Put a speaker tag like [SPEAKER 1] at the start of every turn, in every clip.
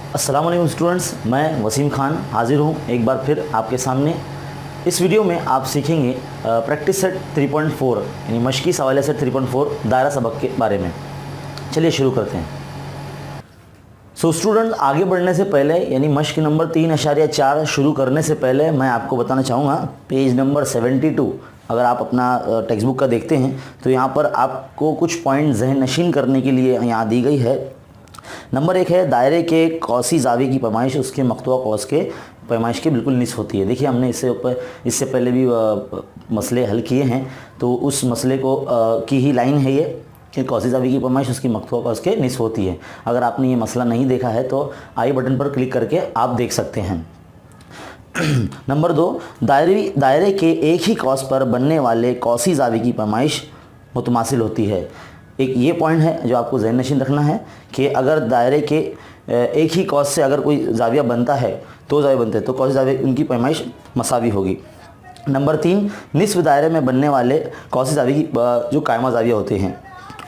[SPEAKER 1] अस्सलाम वालेकुम स्टूडेंट्स, मैं वसीम खान हाजिर हूँ एक बार फिर आपके सामने। इस वीडियो में आप सीखेंगे प्रैक्टिस सेट 3.4 यानी मशकी सवाल सेट 3.4 दायरा सबक के बारे में। चलिए शुरू करते हैं। स्टूडेंट, आगे बढ़ने से पहले यानी मश्क नंबर 3.4 शुरू करने से पहले मैं आपको बताना चाहूँगा पेज नंबर 72 अगर आप अपना टेक्स्ट बुक का देखते हैं तो यहाँ पर आपको कुछ पॉइंट जहन नशीन करने के लिए यहाँ दी गई है। नंबर 1 है दायरे के कौसी जाविये की पैमाइश उसके मकतूआ कौस के पैमाइश के बिल्कुल निस्फ होती है। देखिए, हमने इससे पहले भी मसले हल किए हैं, तो उस मसले को की ही लाइन है ये कि कौसी जाविये की पैमाइश उसकी मकतूआ कौस के निस्फ होती है। अगर आपने ये मसला नहीं देखा है तो आई बटन पर क्लिक करके आप देख सकते हैं। नंबर 2, दायरे के एक ही कौस पर बनने वाले कौसी जाविये की पैमाइश मुतमासिल होती है। एक ये पॉइंट है जो आपको ज़हन नशीन रखना है कि अगर दायरे के एक ही कौस से अगर कोई जाविया बनता है, दो जाविये बनते हैं, तो कौसी जाविये उनकी पैमाइश मसावी होगी। नंबर 3, निस्फ दायरे में बनने वाले कौसी जाविये की जो कायमा जाविया होते हैं,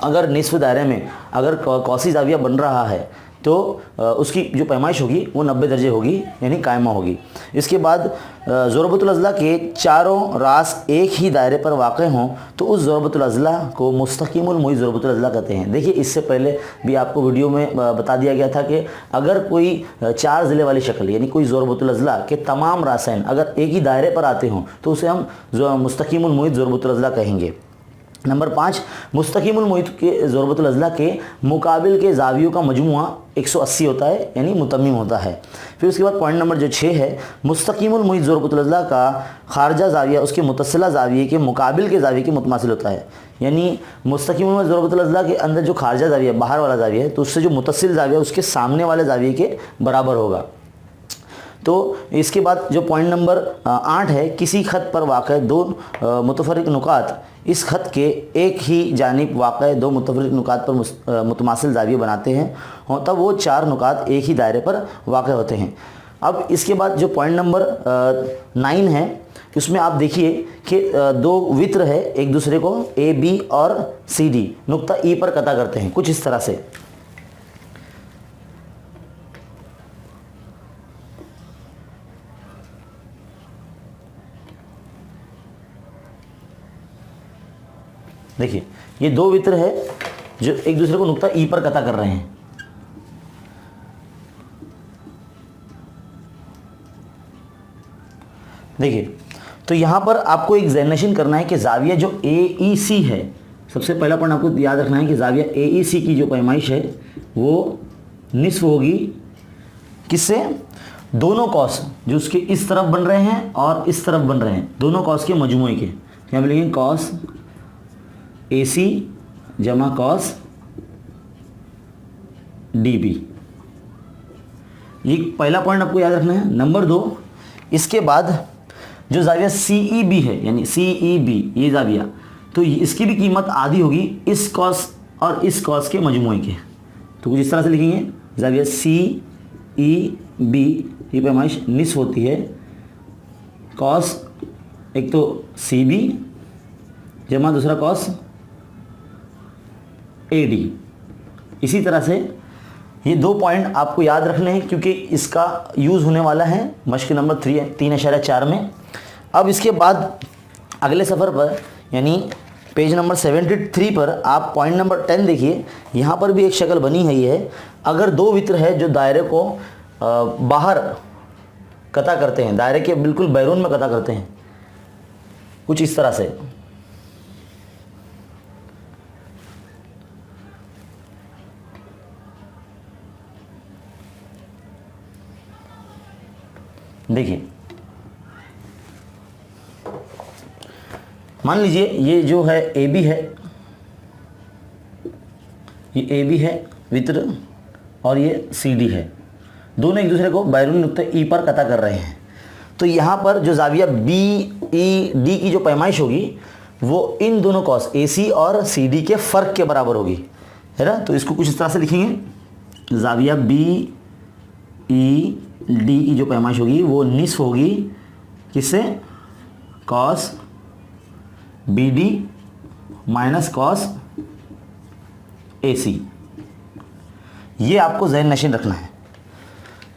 [SPEAKER 1] अगर निस्फ दायरे में अगर कौसी जाविया बन रहा है तो उसकी जो पैमाइश होगी वो 90 दर्जे होगी यानी कायमा होगी। इसके बाद ज़ुरबतुल अज़ला के चारों रास एक ही दायरे पर वाक़ हों तो उस ज़ुरबतुल अज़ला को मुस्तक़ीमुल मुई ज़ुरबतुल अज़ला कहते हैं। देखिए, इससे पहले भी आपको वीडियो में बता दिया गया था कि अगर कोई 4 ज़िले वाली शक्ल यानी कोई ज़ुरबतुल अज़ला के तमाम रासैन अगर एक ही दायरे पर आते हों तो उसे हम मुस्तक़ीमुल मुई ज़ुरबतुल अज़ला कहेंगे। नंबर 5, मुस्तक़ीमुल मुई के ज़ुरबतुल अज़ला के मुकाबिल के ज़ावियों का मजमुआ 180 होता है यानी मुतम्मिम होता है। फिर उसके बाद पॉइंट नंबर जो 6 है, मुस्तक़ीमुल मुई ज़ुरबतुल अज़ला का खारजा ज़ाविया उसके मुतसिला ज़ाविये के मुकाबिल के ज़ाविये के मुतमासिल होता है। यानी मुस्तक़ीमुल मुई ज़ुरबतुल अज़ला के अंदर जो खारजा ज़ाविया बाहर वाला ज़ाविया है तो उससे जो मुतसिल ज़ाविया उसके सामने वाले ज़ाविये के बराबर होगा। तो इसके बाद जो पॉइंट नंबर 8 है, किसी ख़त पर वाक़ दो मुतफ़र्रिक़ नुकात इस ख़त के एक ही जानिब वाक़ दो मुतफ़र्रिक़ नुकात पर मुतमासिल ज़ाविये बनाते हैं और तब वो 4 नुकात एक ही दायरे पर वाक़ होते हैं। अब इसके बाद जो पॉइंट नंबर 9 है उसमें आप देखिए कि 2 वित्र है एक दूसरे को AB और CD नुक्ता E पर कता करते हैं कुछ इस तरह से। देखिए, ये 2 वित्र है जो एक दूसरे को नुक्ता ई पर कता कर रहे हैं। देखिए, तो यहां पर आपको एक ज़हन नशीन करना है कि जाविया जो AEC है, सबसे पहला पॉइंट आपको याद रखना है कि जाविया AEC की जो पैमाइश है वो निस्फ होगी किससे? दोनों कौस जो उसके इस तरफ बन रहे हैं और इस तरफ बन रहे हैं, दोनों कौस के मजमुए के। क्या बोलेंगे? कौस AC जमा कॉस DB। ये पहला पॉइंट आपको याद रखना है। नंबर 2, इसके बाद जो जाविया CEB है यानी CEB ये जाविया, तो इसकी भी कीमत आधी होगी इस कॉस और इस कॉस के मजमुए के। तो कुछ इस तरह से लिखेंगे, जाविया CEB ये पैमाइश निस्फ होती है कॉस एक तो CB जमा दूसरा कॉस AD। इसी तरह से ये 2 पॉइंट आपको याद रखने हैं क्योंकि इसका यूज़ होने वाला है मश्क नंबर 3.4 में। अब इसके बाद अगले सफ़र पर यानी पेज नंबर 73 पर आप पॉइंट नंबर 10 देखिए। यहाँ पर भी एक शक्ल बनी है। ये अगर 2 वित्र है जो दायरे को बाहर कता करते हैं, दायरे के बिल्कुल बैरून में कता करते हैं कुछ इस तरह से। देखिए, मान लीजिए ये जो है AB है, ये AB है वित्र और ये CD है, दोनों एक दूसरे को बैरून नुक्ता E पर कता कर रहे हैं। तो यहाँ पर जो जाविया BED की जो पैमाइश होगी वो इन दोनों कॉस AC और CD के फ़र्क के बराबर होगी, है ना। तो इसको कुछ इस तरह से लिखेंगे, जाविया BED की जो पैमाइश होगी वो निस्फ होगी किससे? Cos BD minus cos AC। ये आपको ज़हन नशीन रखना है।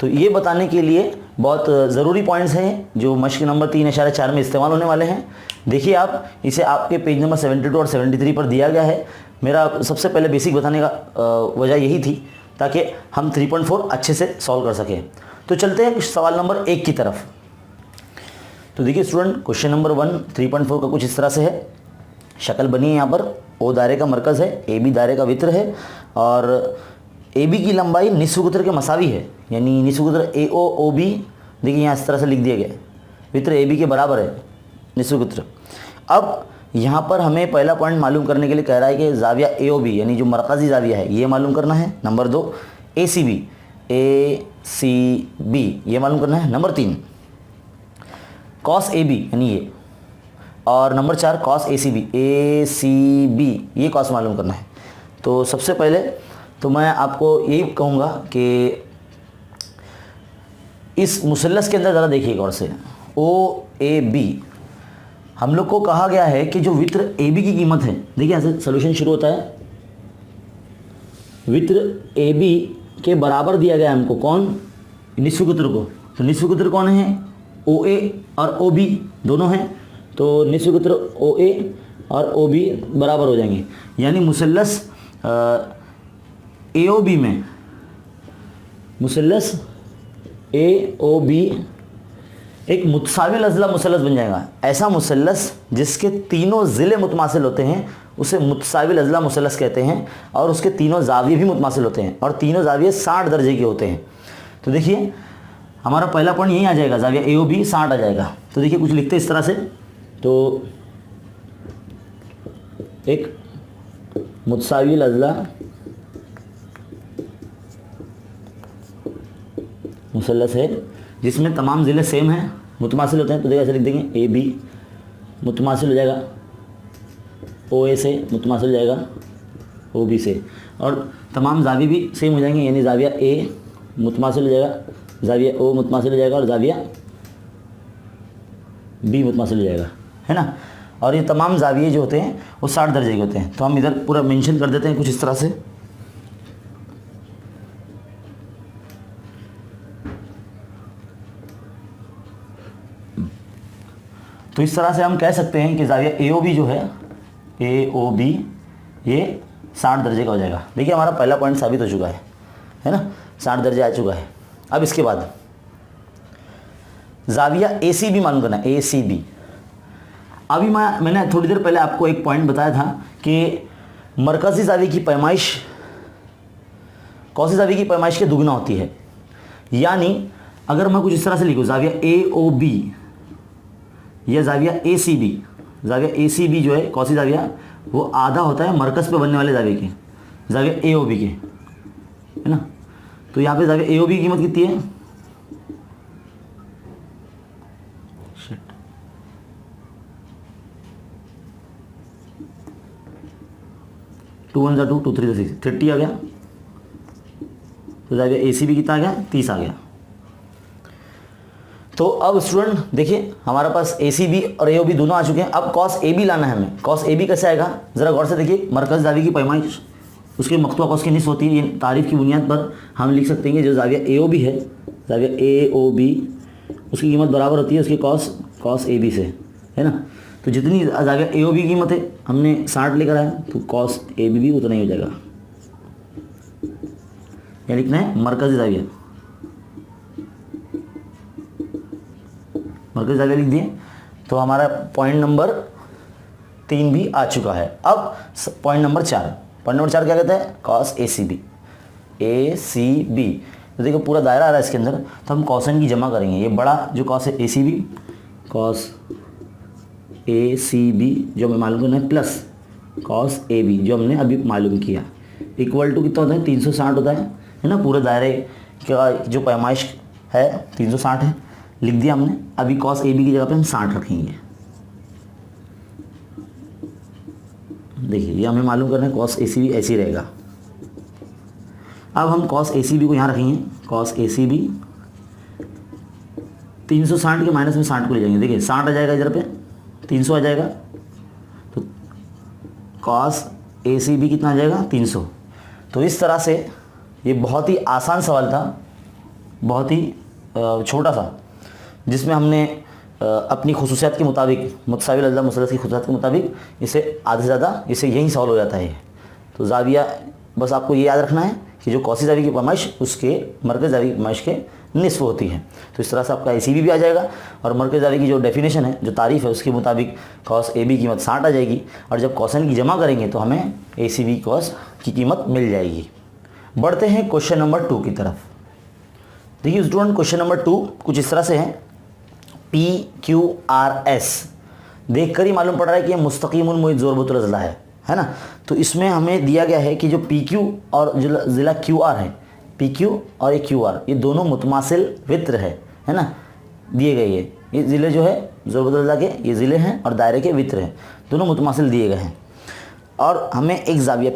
[SPEAKER 1] तो ये बताने के लिए बहुत ज़रूरी पॉइंट्स हैं जो मश्क नंबर 3.4 में इस्तेमाल होने वाले हैं। देखिए आप इसे आपके पेज नंबर 72 और 73 पर दिया गया है। मेरा सबसे पहले बेसिक बताने का वजह यही थी ताकि हम 3.4 अच्छे से सॉल्व कर सकें। तो चलते हैं सवाल नंबर 1 की तरफ। तो देखिए स्टूडेंट, क्वेश्चन नंबर 1 3.4 का कुछ इस तरह से है। शक्ल बनी है यहाँ पर, ओ दायरे का मरकज़ है, ए बी दायरे का वित्र है और ए बी की लंबाई निस्वगोत्र के मसावी है, यानी निस्वगोत्र ए ओ ओ बी देखिए यहाँ इस तरह से लिख दिया गया है, वित्र ए बी के बराबर है निस्वगोत्र। अब यहाँ पर हमें पहला पॉइंट मालूम करने के लिए कह रहा है कि जाविया ए ओ बी यानी जो मरकज़ी जाविया है ये मालूम करना है। नंबर 2 ए सी बी ये मालूम करना है। नंबर 3 कॉस ए बी यानी ये, और number 4 cos A C B ये कॉस मालूम करना है। तो सबसे पहले तो मैं आपको यही कहूँगा कि इस मुसल्लस के अंदर ज़रा देखिए गौर से, ओ ए बी हम लोग को कहा गया है कि जो वित्र ए बी की कीमत है, देखिए ऐसे सोल्यूशन शुरू होता है, वित्र ए बी के बराबर दिया गया है हमको, कौन? निस्वगोत्र को। तो निस्वगोत्र कौन है? ओ ए और ओ बी दोनों हैं, तो निस्वगोत्र ओ ए और ओ बी बराबर हो जाएंगे, यानी मुसल्लस ए ओ बी में, मुसल्लस ए ओ बी एक मुतसाविल अज़ला मुसल्लस बन जाएगा। ऐसा मुसल्लस जिसके तीनों ज़िले मुतमासिल होते हैं उसे मुतसाविल अज़ला मुसल्लस कहते हैं, और उसके तीनों ज़ाविये भी मुतमासिल होते हैं, और तीनों ज़ाविये 60 दर्जे के होते हैं। तो देखिए हमारा पहला पॉइंट यही आ जाएगा, ज़ाविया ए ओ बी 60 आ जाएगा। तो देखिए कुछ लिखते इस तरह से, तो एक मुतसाविल अज़ला मुसल्लस है जिसमें तमाम ज़िले सेम हैं, मुतमासिल होते हैं। तो देखिए ऐसे लिख देंगे, ए बी मुतमासिल हो जाएगा ओ ए से, मुतमासिल हो जाएगा ओ बी से, और तमाम ज़ाविये भी सेम हो जाएंगे, यानी ज़ाविया ए मुतमासिल हो जाएगा, ज़ाविया ओ मुतमासिल हो जाएगा और ज़ाविया बी मुतमासिल हो जाएगा, है ना। और ये तमाम ज़ाविये जो होते हैं वो 60 दर्जे के होते हैं। तो हम इधर पूरा मेंशन कर देते हैं कुछ इस तरह से। तो इस तरह से हम कह सकते हैं कि ज़ाविया ए ओ बी जो है, ए ओ बी ये 60 दर्जे का हो जाएगा। देखिए हमारा पहला पॉइंट साबित हो चुका है ना, 60 दर्जे आ चुका है। अब इसके बाद ज़ाविया ए सी बी मालूम करना है, ए सी बी। अभी मैंने थोड़ी देर पहले आपको एक पॉइंट बताया था कि मरकज़ी ज़ाविये की पैमाइश कौसी ज़ाविये की पैमाइश के दुगना होती है, यानी अगर मैं कुछ इस तरह से लिखूँ, ज़ाविया ए ओ बी या ज़ाविया ए सी बी, ज़ाविया ए सी बी जो है कौसी ज़ाविया, वो आधा होता है मरकज़ पे बनने वाले ज़ाविये के, ज़ाविया ए ओ बी के, है ना। तो यहाँ पे ज़ाविया ए ओ बी की कीमत कितनी है? 2 1 2 2 3 6 30 आ गया। तो ज़ाविया ए सी बी कितना आ गया? 30 आ गया। तो अब स्टूडेंट देखिए हमारे पास ए सी बी और ए ओ बी दोनों आ चुके हैं। अब कॉस ए बी लाना है हमें। कॉस ए बी कैसे आएगा ज़रा गौर से देखिए। मरकज़ ज़ाविये की पैमाइश उसके मकतूआ कॉस की निस्बत होती है। ये तारीफ़ की बुनियाद पर हम लिख सकते हैं कि जो ज़ाविया ए ओ बी है, ज़ाविया ए ओ बी, उसकी कीमत बराबर होती है उसकी कॉस ए बी से, है ना। तो जितनी ज़ाविया ए ओ बी की कीमत है हमने 60 लेकर आया, तो कॉस ए बी भी उतना ही हो जाएगा। क्या लिखना है? मरकज़ी ज़ाविया, मरकज़ी ज़ाविया लिख दिए। तो हमारा पॉइंट नंबर 3 भी आ चुका है। अब पॉइंट नंबर 4 क्या कहता है? Cos A C B, A C B. तो देखो पूरा दायरा आ रहा है इसके अंदर, तो हम कॉसन की जमा करेंगे। ये बड़ा जो कॉस है ए C B, cos A C B जो हमें मालूम करना है, प्लस कॉस ए बी जो हमने अभी मालूम किया, इक्वल टू कितना होता है? 360 होता है ना। पूरे दायरे का जो पैमाइश है 360 है, लिख दिया हमने। अभी कॉस ए बी की जगह पे हम 60 रखेंगे। देखिए ये हमें मालूम करना है कॉस ए सी बी ऐसे ही रहेगा। अब हम कॉस ए सी बी को यहाँ रखेंगे। कॉस ए सी बी 360 के माइनस में 60 को ले जाएंगे। देखिए 60 आ जाएगा इधर पे, 300 आ जाएगा, तो कॉस ए सी बी कितना आ जाएगा? 300। तो इस तरह से ये बहुत ही आसान सवाल था, बहुत ही छोटा सा, जिसमें हमने अपनी खुसूसियात के मुताबिक मुतसाविल अज़ला मुसलस की खुसूसियात के मुताबिक इसे आधे से ज़्यादा इसे यहीं सॉल्व हो जाता है। तो ज़ाविया बस आपको ये याद रखना है कि जो कौसी ज़ाविया की पैमाइश उसके मरकज़ ज़ाविया की पैमाइश के निस्फ होती है। तो इस तरह से आपका ACB भी आ जाएगा और मरकज़ ज़ाविया की जो डेफिनेशन है, जो तारीफ़ है, उसके मुताबिक कॉस AB की कीमत 60 आ जाएगी और जब कॉसन की जमा करेंगे तो हमें ACB कॉस की कीमत मिल जाएगी। बढ़ते हैं क्वेश्चन नंबर 2 की तरफ। देखिए स्टूडेंट, क्वेश्चन नंबर 2 कुछ इस तरह से है। PQRS देख कर ही मालूम पड़ रहा है कि यह मुस्तकीमुल मुहित ज़ोरबतुल अज़ला है ना। तो इसमें हमें दिया गया है कि जो PQ और जो ज़िला QR है, PQ और ये QR, ये दोनों मुतमासिल वित्र है ना, दिए गए ये ज़िले जो है ज़ोरबतुल अज़ला के ये ज़िले हैं और दायरे के वित्र हैं, दोनों मुतमासिल दिए गए हैं। और हमें एक ज़ाविया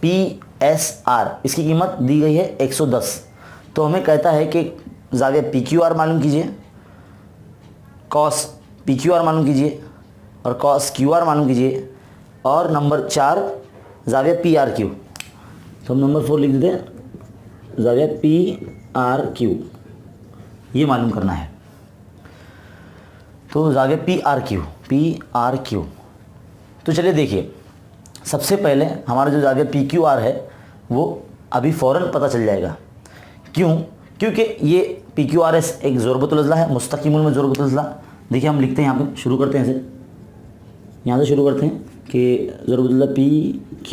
[SPEAKER 1] PSR इसकी कीमत दी गई है 110। तो हमें कहता है कि ज़ाविया PQR मालूम कीजिए, कॉस PQR मालूम कीजिए और कॉस QR मालूम कीजिए, और नंबर 4 ज़ाविया PRQ। तो हम नंबर 4 लिख देते हैं, ज़ाविया PRQ ये मालूम करना है। तो ज़ाविया PRQ। तो चलिए देखिए, सबसे पहले हमारा जो ज़ाविया PQR है वो अभी फ़ौरन पता चल जाएगा। क्यों? क्योंकि ये PQRS एक ज़ोरबतुल अज़ला है, मुस्तकीमुल में ज़ोरबतुल अज़ला। देखिए हम लिखते हैं, यहाँ पे शुरू करते हैं, ऐसे यहाँ से शुरू करते हैं कि ज़ोरबतुल अज़ला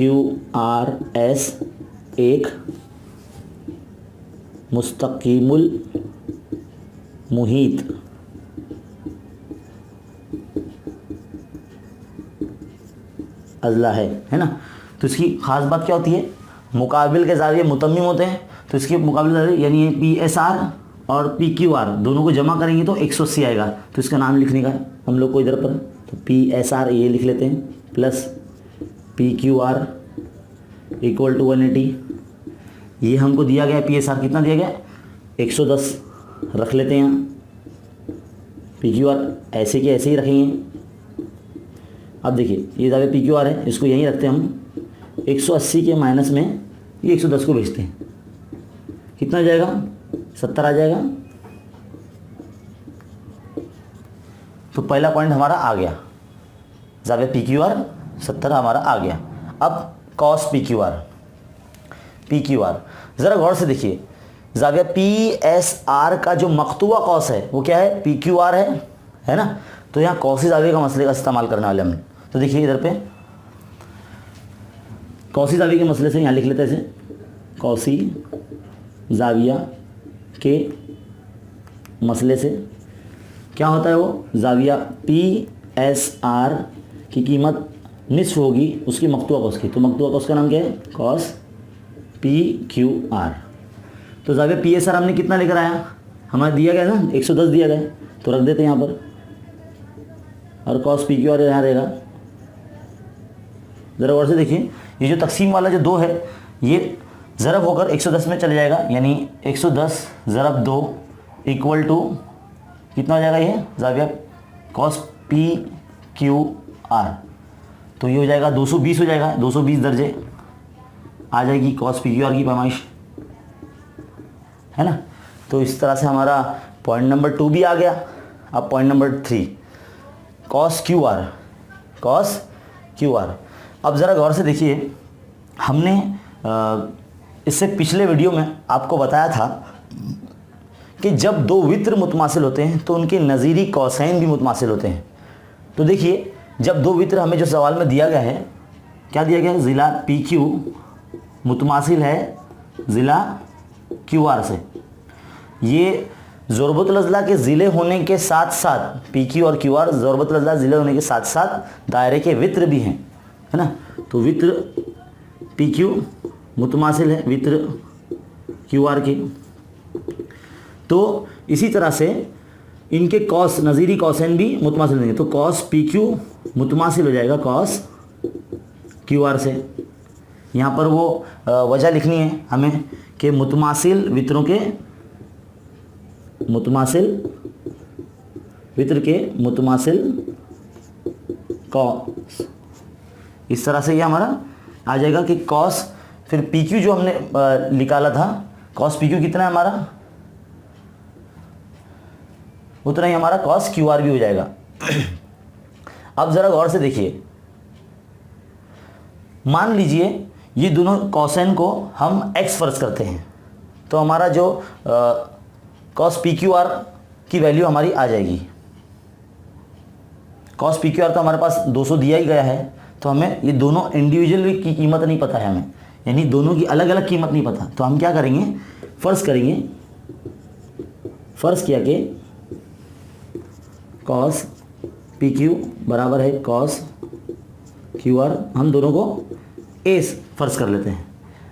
[SPEAKER 1] PQRS एक मुस्तकीमुल मुहीत अज़ला है ना। तो इसकी ख़ास बात क्या होती है, मुकाबिल के ज़ाविये मुतम्मिम होते हैं, तो इसके मुकाबिल ज़ाविये यानी PSR और PQR दोनों को जमा करेंगे तो 180 आएगा। तो इसका नाम लिखने का हम लोग को इधर पर, तो PSR ये लिख लेते हैं प्लस PQR इक्वल टू 180। ये हमको दिया गया PSR कितना दिया गया 110 रख लेते हैं यहाँ, PQR ऐसे के ऐसे ही रखेंगे। अब देखिए ये ज़ाविया PQR है, इसको यहीं रखते हैं हम, 180 के माइनस में ये 110 को भेजते हैं, कितना आ जाएगा 70 आ जाएगा। तो पहला पॉइंट हमारा आ गया, ज़ाविया PQR 70 हमारा आ गया। अब कॉस PQR ज़रा गौर से देखिए, ज़ाविया PSR का जो मकतूबा कॉस है वो क्या है, PQR है ना। तो यहाँ कौसी ज़ाविया का मसले का इस्तेमाल करने वाले हमने। तो देखिए इधर पे कौसी ज़ाविया के मसले से यहाँ लिख लेते हैं इसे, कौसी ज़ाविया के मसले से क्या होता है, वो ज़ाविया PSR की कीमत निस्फ होगी उसकी मकतूबा कौस की। तो मकतूबा कौस का नाम क्या है, कॉस PQR। तो ज़ाविया PSR हमने कितना लेकर आया, हमें दिया गया ना 110 दिया गया, तो रख देते हैं यहाँ पर, और कॉस PQR यहाँ रहेगा। ज़रा और से देखिए, ये जो तकसीम वाला जो 2 है ये ज़रब होकर 110 में चले जाएगा, यानी 110 ज़रब 2 इक्वल टू कितना हो जाएगा, ये ज़ाविया कॉस PQR। तो ये हो जाएगा 220 हो जाएगा, 220 दर्जे आ जाएगी कॉस PQR की पैमाइश, है ना। तो इस तरह से हमारा पॉइंट नंबर 2 भी आ गया। अब पॉइंट नंबर 3 कॉस QR। अब ज़रा गौर से देखिए, हमने इससे पिछले वीडियो में आपको बताया था कि जब 2 वित्र मुतमासिल होते हैं तो उनके नज़ीरी कौसैन भी मुतमासिल होते हैं। तो देखिए जब 2 वित्र हमें जो सवाल में दिया गया है, क्या दिया गया है, ज़िला PQ मुतमासिल है ज़िला QR से। ये ज़ोरबतुल अज़ला के ज़िले होने के साथ साथ PQ और QR ज़ोरबतुल अज़ला ज़िले होने के साथ साथ दायरे के वित्र भी हैं, है ना। तो वित्र PQ मुतमासिल है वित्र QR के। तो इसी तरह से इनके कॉस नज़ीरी कौसैन भी मुतमासिल होंगे। तो कॉस PQ मुतमासिल हो जाएगा कॉस QR से। यहाँ पर वो वजह लिखनी है हमें कि मुतमासिल वित्रों के मुतमासिल कॉस, इस तरह से ये हमारा आ जाएगा कि कॉस, फिर PQ जो हमने निकाला था कॉस पी क्यू कितना है हमारा, उतना ही हमारा कॉस क्यू आर भी हो जाएगा। अब ज़रा गौर से देखिए, मान लीजिए ये दोनों कॉसेन को हम x फर्ज करते हैं, तो हमारा जो कॉस पी क्यू आर की वैल्यू हमारी आ जाएगी। कॉस पी क्यू आर तो हमारे पास 200 दिया ही गया है, तो हमें ये दोनों इंडिविजुअल की कीमत नहीं पता है हमें, यानी दोनों की अलग अलग कीमत नहीं पता। तो हम क्या करेंगे, फ़र्ज़ करेंगे, फ़र्ज़ किया कि कॉस पी क्यू बराबर है कॉस क्यू आर, हम दोनों को ए फ़र्ज़ कर लेते हैं,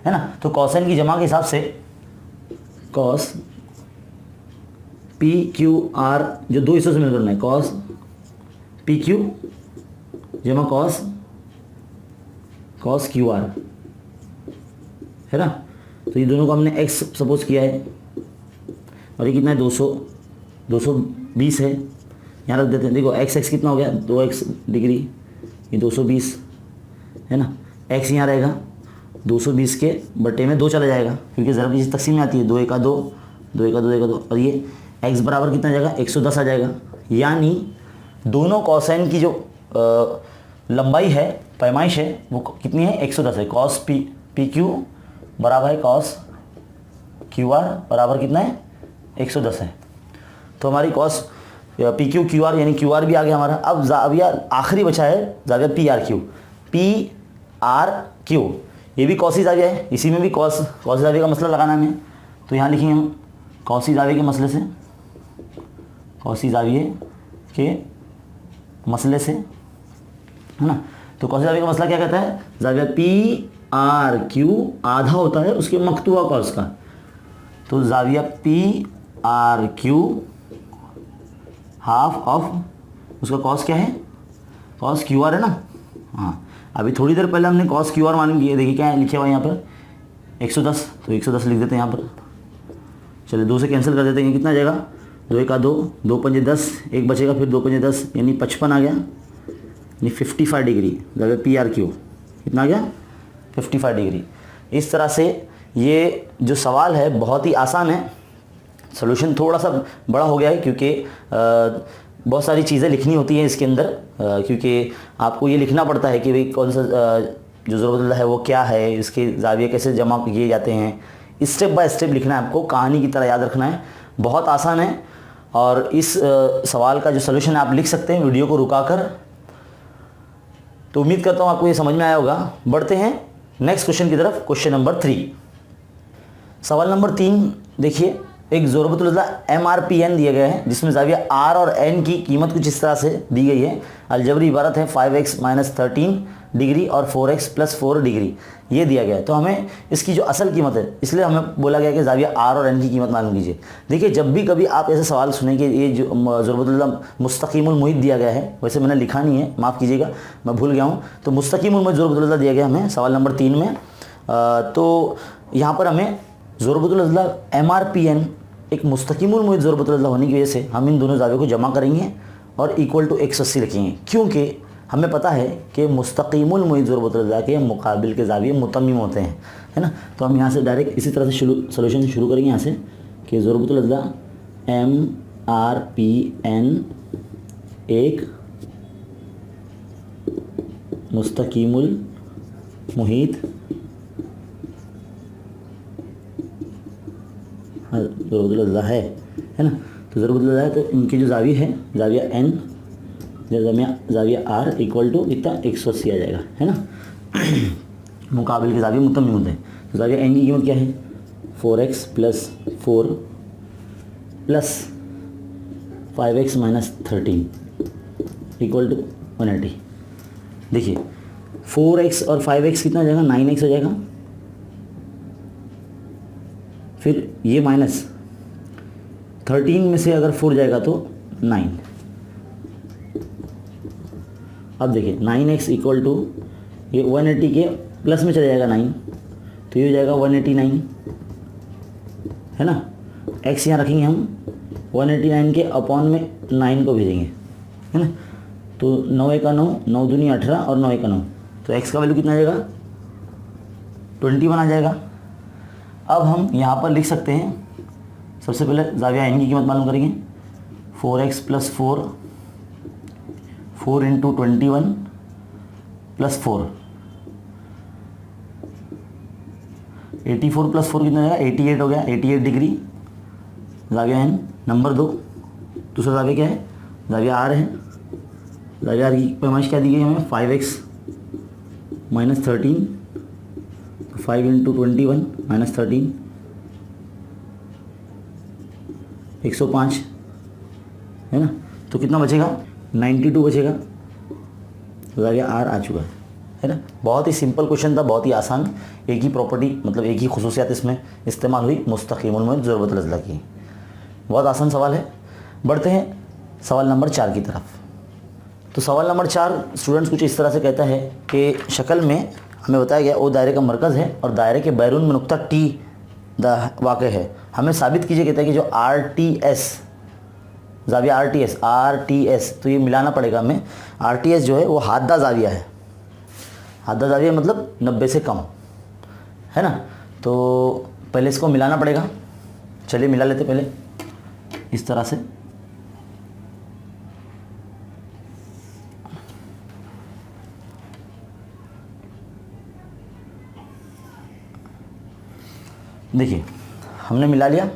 [SPEAKER 1] है ना। तो कॉसेन की जमा के हिसाब से कॉस पी क्यू आर जो दो हिस्सों से मिलकर करना है, कॉस पी क्यू जमा कॉस क्यू आर, है ना। तो ये दोनों को हमने x सपोज किया है, और ये कितना है 220 है, यहाँ रख देते हैं। देखो x कितना हो गया 2x डिग्री, ये 220 है ना। x यहाँ रहेगा 220 के बटे में 2 चला जाएगा, क्योंकि ज़रा की तकसीम में आती है, 2 1 2, 2 1 2 1 2, और ये x बराबर कितना जाएगा 110 आ जाएगा। यानी दोनों कॉसाइन की जो लंबाई है, पैमाइश है, वो कितनी है 110 है। कॉस पी क्यू बराबर है कॉस क्यू आर बराबर कितना है 110 है। तो हमारी कॉस पी क्यू आर यानी क्यू आर भी आ गया हमारा। अब जाविया आखिरी बचा है जाविया पी आर क्यू, ये भी कॉसी जाविया है, इसी में भी कॉसी जाविया का मसला लगाना है हमें। तो यहाँ लिखेंगे हम कॉसी जाविया के मसले से, कॉसी जाविये के मसले से, है ना। तो कॉसी जाविया का मसला क्या कहता है, जाविया पी आर क्यू आधा होता है उसके मकतूबा कॉस का। तो जाविया P R Q half of उसका कॉस क्या है, कॉस क्यू आर है ना। हाँ, अभी थोड़ी देर पहले हमने कॉस क्यू आर मान लिया, देखिए क्या लिखा हुआ है यहाँ पर 110, तो 110 लिख देते हैं यहाँ पर। चलिए 2 से कैंसिल कर देते हैं, कितना आ जाएगा 2 1 2, 2 5 10, एक बचेगा, फिर 2 5 10 यानी 55 आ गया, यानी 55 डिग्री जाविया पी आर क्यू कितना आ गया 55 डिग्री। इस तरह से ये जो सवाल है बहुत ही आसान है, सॉल्यूशन थोड़ा सा बड़ा हो गया है क्योंकि बहुत सारी चीज़ें लिखनी होती हैं इसके अंदर, क्योंकि आपको ये लिखना पड़ता है कि भाई कौन सा जो ज़रूरत है वो क्या है, इसके जाविये कैसे जमा किए जाते हैं, स्टेप बाय स्टेप लिखना है आपको, कहानी की तरह याद रखना है। बहुत आसान है, और इस सवाल का जो सॉल्यूशन आप लिख सकते हैं वीडियो को रुकाकर। तो उम्मीद करता हूँ आपको ये समझ में आया होगा। बढ़ते हैं नेक्स्ट क्वेश्चन की तरफ, क्वेश्चन नंबर 3। सवाल नंबर 3 देखिए, एक ज़रूरतुल MRPN दिया गया है जिसमें जाविया R और N की कीमत कुछ इस तरह से दी गई है। अलजबरी इबारत है 5x - 13 डिग्री और 4x + 4 डिग्री, ये दिया गया है। तो हमें इसकी जो असल कीमत है, इसलिए हमें बोला गया कि जाविया R और N की कीमत मालूम कीजिए। देखिए जब भी कभी आप ऐसे सवाल सुने कि ये जो ज़रूरतुल मुस्तकीमुल मुहित दिया गया है, वैसे मैंने लिखा नहीं है, माफ़ कीजिएगा मैं भूल गया हूँ। तो मुस्तकीमुल मुहित ज़रूरतुल दिया गया हमें सवाल नंबर 3 में। तो यहाँ पर हमें ज़रूरतुल MRPN एक मुस्तकीमुल मुहित ज़रूरतुल होने की वजह से हम इन दोनों जावियों को जमा करेंगे और इक्वल टू 180 लिखेंगे, क्योंकि हमें पता है कि मुस्तकीमुल मुहित ज़रूरतुल के मुकाबिल के जाविये मुतम्मिम होते हैं, है ना। तो हम यहाँ से डायरेक्ट इसी तरह से सॉल्यूशन शुरू करेंगे यहाँ से कि ज़रूरतुल MRPN एक मुस्तकीमुल मुहित ज़रूरतुल है ना। तो ज़रूरतुल है, तो इनकी जो जाविया है जाविया N जाविया R इक्वल टू कितना 180 आ जाएगा, है ना। मुकाबिल के जाविये मुतम्मिम होते हैं। तो जाविया N की कीमत क्या है 4x + 4 + 5x - 13 इक्वल टू 180। देखिए 4x और 5x कितना हो जाएगा 9x हो जाएगा, फिर ये -13 में से अगर 4 जाएगा तो 9। अब देखिए 9x इक्वल टू ये 180 के प्लस में चला जाएगा 9, तो ये हो जाएगा 189, है ना। x यहाँ रखेंगे हम 189 के अपॉन में 9 को भेजेंगे, है ना। तो 9 1 9, 9 दूनी 18 और 9 1 9, तो x का वैल्यू कितना आ जाएगा 21 आ जाएगा। अब हम यहाँ पर लिख सकते हैं, सबसे पहले जाविया एन की कीमत मालूम करेंगे। 4x + 4 × 21 + 4, 84 + 4 कितना हो जाएगा, 88 हो गया, 88 डिग्री जाविया एन। नंबर 2, दूसरा जाविया क्या है, जाविया आर है। जाविया आर की पैमाइश क्या दी गई हमें, 5x - 13, 5 × 21 - 13, 105 है ना। तो कितना बचेगा, 92 बचेगा। जाविया आर आ चुका है ना। बहुत ही सिंपल क्वेश्चन था, बहुत ही आसान। एक ही प्रॉपर्टी मतलब एक ही खुसूसियात इसमें इस्तेमाल हुई, मुस्तकीमुल में ज़रूरत लज़ला की। बहुत आसान सवाल है। बढ़ते हैं सवाल नंबर 4 की तरफ। तो सवाल नंबर 4 स्टूडेंट्स कुछ इस तरह से कहता है कि शक्ल में हमें बताया गया वो दायरे का मरकज़ है और दायरे के बैरून में नुक्ता टी वाक़ है। हमें साबित कीजिए, कहता है कि जो RTS जाविया RTS, तो ये मिलाना पड़ेगा हमें। RTS जो है वो हादा जाविया है। हादा जाविया मतलब 90 से कम है ना। तो पहले इसको मिलाना पड़ेगा। चलिए मिला लेते पहले इस तरह से। देखिए हमने मिला लिया।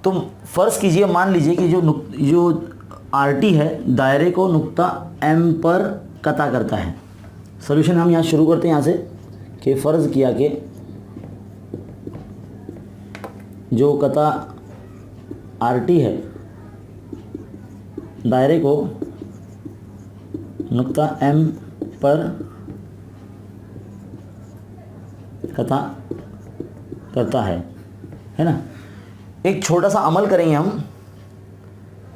[SPEAKER 1] तो फ़र्ज़ कीजिए, मान लीजिए कि जो RT है दायरे को नुक्ता M पर कता करता है। सॉल्यूशन हम यहाँ शुरू करते हैं यहाँ से कि फ़र्ज़ किया कि जो कता RT है दायरे को नुक्ता M पर कता करता है ना। एक छोटा सा अमल करेंगे हम,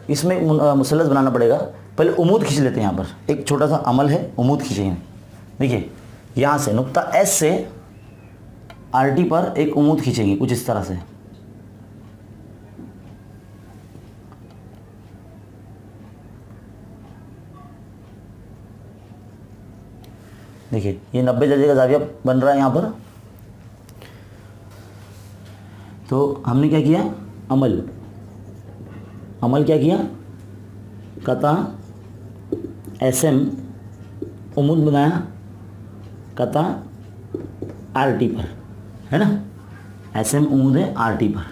[SPEAKER 1] इसमें मुसल्लस बनाना पड़ेगा। पहले उमूद खींच लेते हैं। यहाँ पर एक छोटा सा अमल है, उमूद खींचेंगे। देखिए यहाँ से नुक्ता S से RT पर एक उमूद खींचेंगे कुछ इस तरह से। देखिए ये 90 दर्जे का जाविया बन रहा है यहाँ पर। तो हमने क्या किया, अमल क्या किया, कता SM उमूद बनाया कता RT पर, है ना। SM उमूद है RT पर।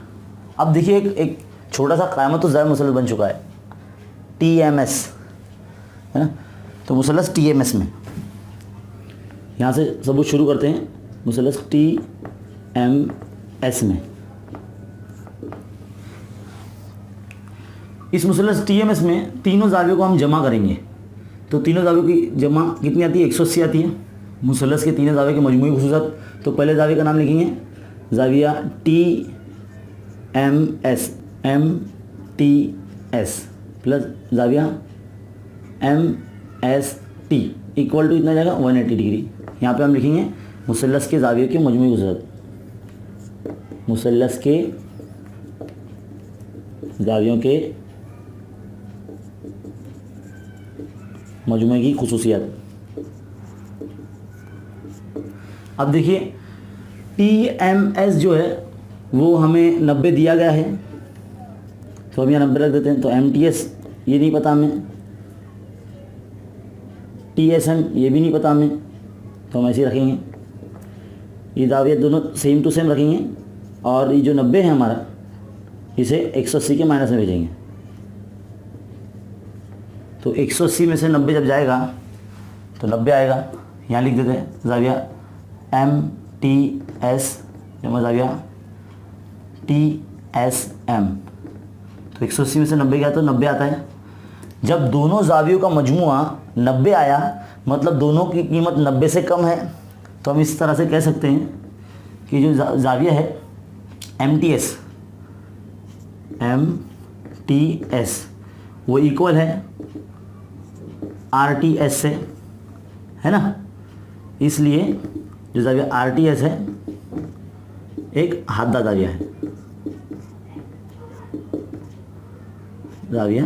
[SPEAKER 1] अब देखिए एक छोटा सा क़यामत ज़ाहिर मुसल्लस बन चुका है, TMS, है ना। तो मुसल्लस TMS में यहाँ से सबूत शुरू करते हैं। मुसल्लस TMS में, इस मुसल्लस TMS में तीनों जावियों को हम जमा करेंगे। तो तीनों जावियों की जमा कितनी आती है, 180 आती है। मुसल्लस के तीनों जावियों के मजमूई खुसूसियात। तो पहले जाविया का नाम लिखेंगे जाविया MTS प्लस जाविया MST इक्वल टू इतना जाएगा 180 डिग्री। यहाँ पे हम लिखेंगे मुसल्लस के जावियों के मजमूई खुसूसियात, मुसल्लस के जावियों के मजमूए की खुसूसियात। अब देखिए TMS जो है वो हमें 90 दिया गया है, तो हम यहाँ 90 रख देते हैं। तो MTS ये नहीं पता हमें, TSM ये भी नहीं पता हमें, तो हम ऐसे ही रखेंगे। ये जाविया दोनों सेम टू सेम रखेंगे और ये जो 90 है हमारा, इसे 180 के माइनस में भेजेंगे। तो 180 में से 90 जब जाएगा तो 90 आएगा। यहाँ लिख देते हैं जाविया MTS जमा जाविया TSM। तो 180 में से 90 गया तो 90 आता है। जब दोनों जावियों का मजमुआ 90 आया, मतलब दोनों की कीमत 90 से कम है, तो हम इस तरह से कह सकते हैं कि जो जाविया है MTS वो इक्वल है RTS से, है ना। इसलिए जो जाविया RTS है एक हादा जाविया है, जाविया।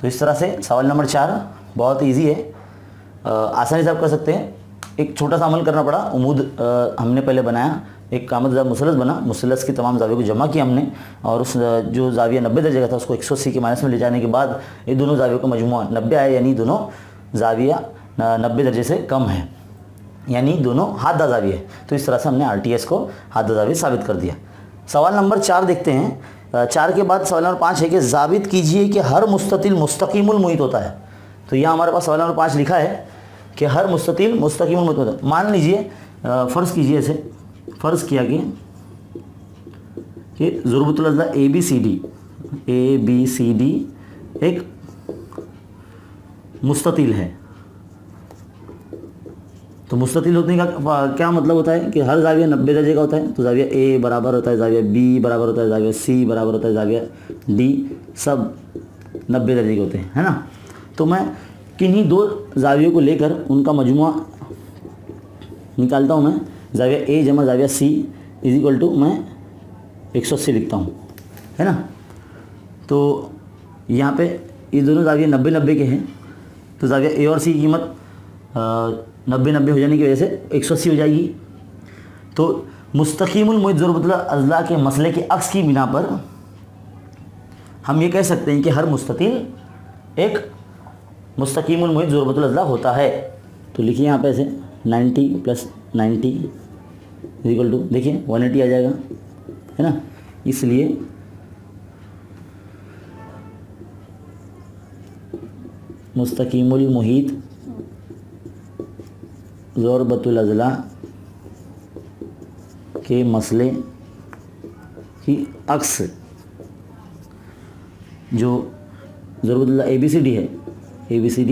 [SPEAKER 1] तो इस तरह से सवाल नंबर 4 बहुत इजी है, आसानी से आप कर सकते हैं। एक छोटा सा अमल करना पड़ा। उमूद हमने पहले बनाया, एक कामत मुसलस बना, मुसलस की तमाम जावियों को जमा किया हमने, और उस जो जाविया 90 दर्जे का था उसको 180 के माइनस में ले जाने के बाद ये दोनों जावियों का मजमुआ 90 आया, यानी दोनों जाविया 90 दर्जे से कम है, यानी दोनों हादा जाविया है। तो इस तरह से हमने RTS को हादा जाविया साबित कर दिया। सवाल नंबर 4 देखते हैं। 4 के बाद सवाल नंबर 5 है कि साबित कीजिए कि हर मुस्ततिल मुस्तकीमुल मुहीत होता है। तो यहाँ हमारे पास सवाल नंबर 5 लिखा है कि हर मुस्ततिल मुस्तकीमुल मुहीत होता है। मान लीजिए, फ़र्ज़ कीजिए, ऐसे फ़र्ज़ किया कि ज़ुरबतुल अज़ला ABCD एक मुस्ततिल है। तो मुस्ततिल होने का क्या मतलब होता है कि हर जाविया 90 दर्जे का होता है। तो जाविया A बराबर होता है जाविया B बराबर होता है जाविया C बराबर होता है जाविया D, सब 90 दर्जे के होते हैं, है ना। तो मैं किन्हीं दो जावियों को लेकर उनका मजमुआ निकालता हूँ। मैं जाविया A जमा जाविया C इज इक्वल टू मैं 180 लिखता हूँ, है ना। तो यहाँ पे ये दोनों जाविया 90-90 के हैं। तो जाविया A और C की कीमत 90-90 हो जाने की वजह से 180 हो जाएगी। तो मुस्तकीमुल मुहीत ज़ुरबतुल अज़ला के मसले के अक्स की बिना पर हम ये कह सकते हैं कि हर मुस्ततिल एक मुस्तकीमुल मुहीत ज़ुरबतुल अज़ला होता है। तो लिखिए यहाँ पे ऐसे 90 + 90 इज इक्वल टू, देखिए 180 आ जाएगा, है ना। इसलिए मुस्तकीमुल मुहीत ज़ुरबतुल अज़ला के मसले की अक्स जो ज़ुरबतुल ABCD है, ABCD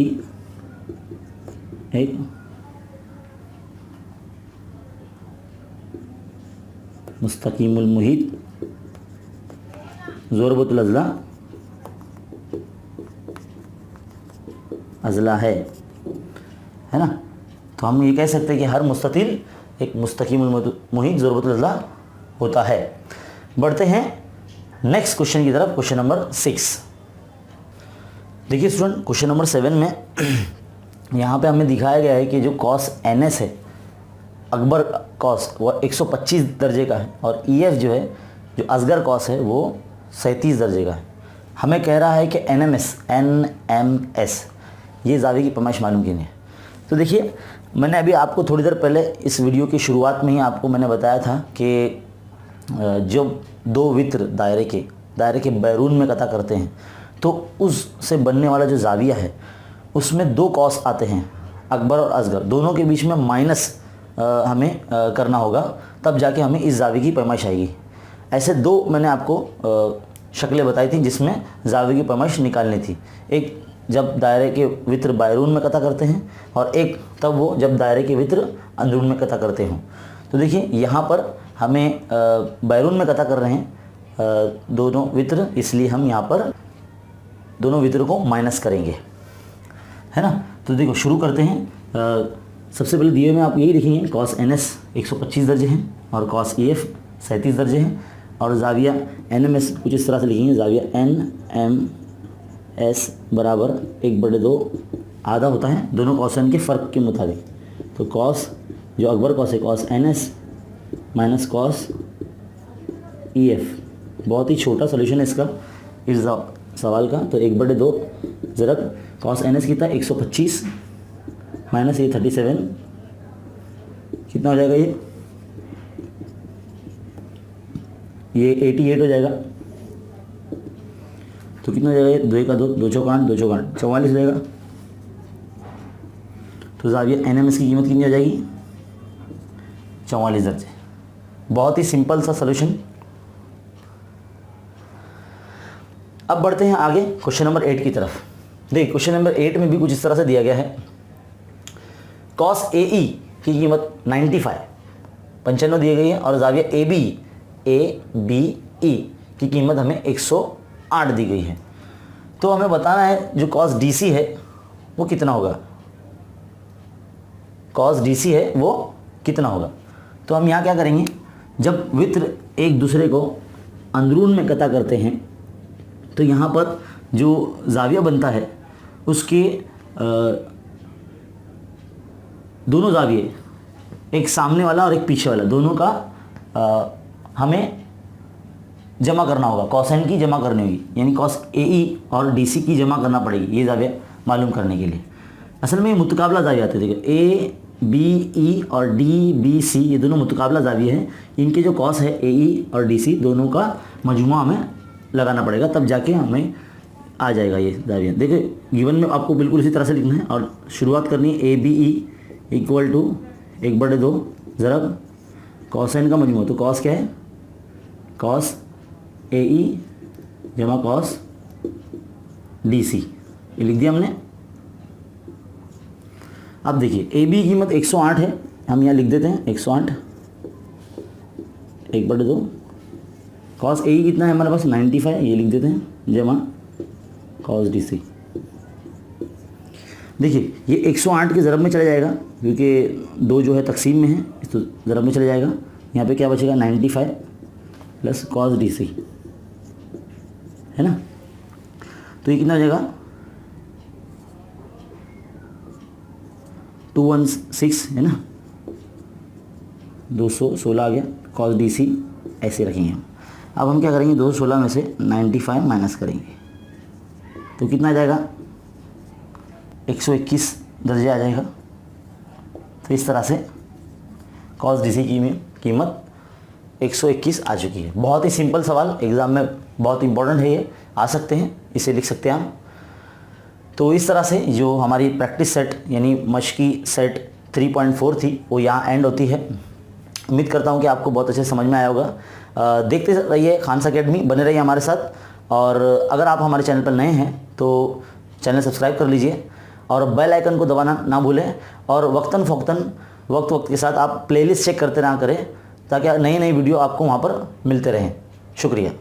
[SPEAKER 1] एक मुस्तकीमुल मुहीत ज़ुरबतुल अज़ला है ना। तो हम ये कह सकते हैं कि हर मुस्ततिल एक मुस्तकीमुल मुहीत ज़ुरबतुल अज़ला होता है। बढ़ते हैं नेक्स्ट क्वेश्चन की तरफ, क्वेश्चन नंबर 6। देखिए स्टूडेंट, क्वेश्चन नंबर 7 में यहाँ पे हमें दिखाया गया है कि जो कॉस NS है, अकबर कॉस, वो 125 दर्जे का है, और EF जो है, जो असगर कॉस है, वो 37 दर्जे का है। हमें कह रहा है कि NMS ये जाविये की पैमाइश मालूम कीजिए। तो देखिए, मैंने अभी आपको थोड़ी देर पहले इस वीडियो की शुरुआत में ही आपको मैंने बताया था कि जब दो वित्र दायरे के बैरून में कता करते हैं तो उससे बनने वाला जो जाविया है उसमें दो कॉस आते हैं, अकबर और असगर, दोनों के बीच में माइनस हमें करना होगा, तब जाके हमें इस जाविये की पैमाइश आएगी। ऐसे दो मैंने आपको शक्लें बताई थी जिसमें जाविये की पैमाइश निकालनी थी। एक जब दायरे के वित्र बैरून में कता करते हैं, और एक तब वो जब दायरे के वित्र अंदरून में कता करते हों। तो देखिए यहाँ पर हमें बैरून में कता कर रहे हैं दोनों वित्र, इसलिए हम यहाँ पर दोनों वित्र को माइनस करेंगे, है ना। तो देखो शुरू करते हैं। सबसे पहले दिए में आप यही लिखेंगे, कॉस NS 125 दर्जे हैं और कॉस EF 37 दर्जे हैं, और जाविया NMS कुछ इस तरह से लिखेंगे, जाविया NMS बराबर 1/2 आधा होता है दोनों कॉसन के फ़र्क के मुताबिक। तो कॉस जो अकबर कॉस है, cos NS minus cos EF, बहुत ही छोटा सोल्यूशन है इसका, इस सवाल का। तो 1/2 ज़रब कॉस NS कितना 125 माइनस ये 37, कितना हो जाएगा, ये 88 हो जाएगा। तो कितना हो जाएगा, ये 2 का 2, 2 चौका 8, 2 चौका 8, 44 हो जाएगा। तो जाविया NMS की कीमत कितनी हो जाएगी, 44 दर्जे। बहुत ही सिंपल सा सोल्यूशन। अब बढ़ते हैं आगे क्वेश्चन नंबर 8 की तरफ। देखिए क्वेश्चन नंबर 8 में भी कुछ इस तरह से दिया गया है, कॉस AE की कीमत 95 दी गई है, और जाविया ABE की कीमत हमें 108 दी गई है। तो हमें बताना है जो कॉस DC है वो कितना होगा, कॉस DC है वो कितना होगा। तो हम यहाँ क्या करेंगे, जब वित्र एक दूसरे को अंदरून में कता करते हैं तो यहाँ पर जो जाविया बनता है उसके दोनों जाविये, एक सामने वाला और एक पीछे वाला, दोनों का हमें जमा करना होगा, कोसाइन की जमा करनी होगी, यानी कॉस AE और DC की जमा करना पड़ेगी ये जाविया मालूम करने के लिए। असल में ये मुतकाबला जाविया आते हैं। देखो ABE और DBC ये दोनों मुतकाबला जाविये हैं, इनके जो कॉस है AE और DC दोनों का मजमुआ हमें लगाना पड़ेगा, तब जाके हमें आ जाएगा ये जाविया। देखिए गिवन में आपको बिल्कुल इसी तरह से लिखना है और शुरुआत करनी है ABE इक्वल टू 1/2 ज़रब कोसाइन का मजमू। तो कॉस क्या है, कॉस AE जमा कॉस DC, ये लिख दिया हमने। अब देखिए AB की कीमत 108 है, हम यहाँ लिख देते हैं 108 1/2 कॉस AE कितना है हमारे पास 95, ये लिख देते हैं जमा कॉस DC। देखिए ये 108 के ज़रब में चला जाएगा क्योंकि 2 जो है तकसीम में है, तो ज़रब में चला जाएगा। यहाँ पे क्या बचेगा 95 प्लस कॉस DC, है ना। तो ये कितना हो जाएगा 216, है ना, 216 आ गया। कॉस DC ऐसे रखेंगे हम। अब हम क्या करेंगे 216 में से 95 माइनस करेंगे तो कितना आ जाएगा 121 दर्जे आ जाएगा। तो इस तरह से कॉस DC की कीमत 121 आ चुकी है। बहुत ही सिंपल सवाल, एग्ज़ाम में बहुत इंपॉर्टेंट है, ये आ सकते हैं, इसे लिख सकते हैं हम। तो इस तरह से जो हमारी प्रैक्टिस सेट यानी मशकी सेट 3.4 थी वो यहाँ एंड होती है। उम्मीद करता हूँ कि आपको बहुत अच्छे समझ में आया होगा। देखते रहिए खान्स अकेडमी, बने रहिए हमारे साथ। और अगर आप हमारे चैनल पर नए हैं तो चैनल सब्सक्राइब कर लीजिए और बेल आइकन को दबाना ना भूलें। और वक्तन फ़ौक्तन वक्त के साथ आप प्लेलिस्ट चेक करते रहा करें ताकि नई नई वीडियो आपको वहाँ पर मिलते रहें। शुक्रिया।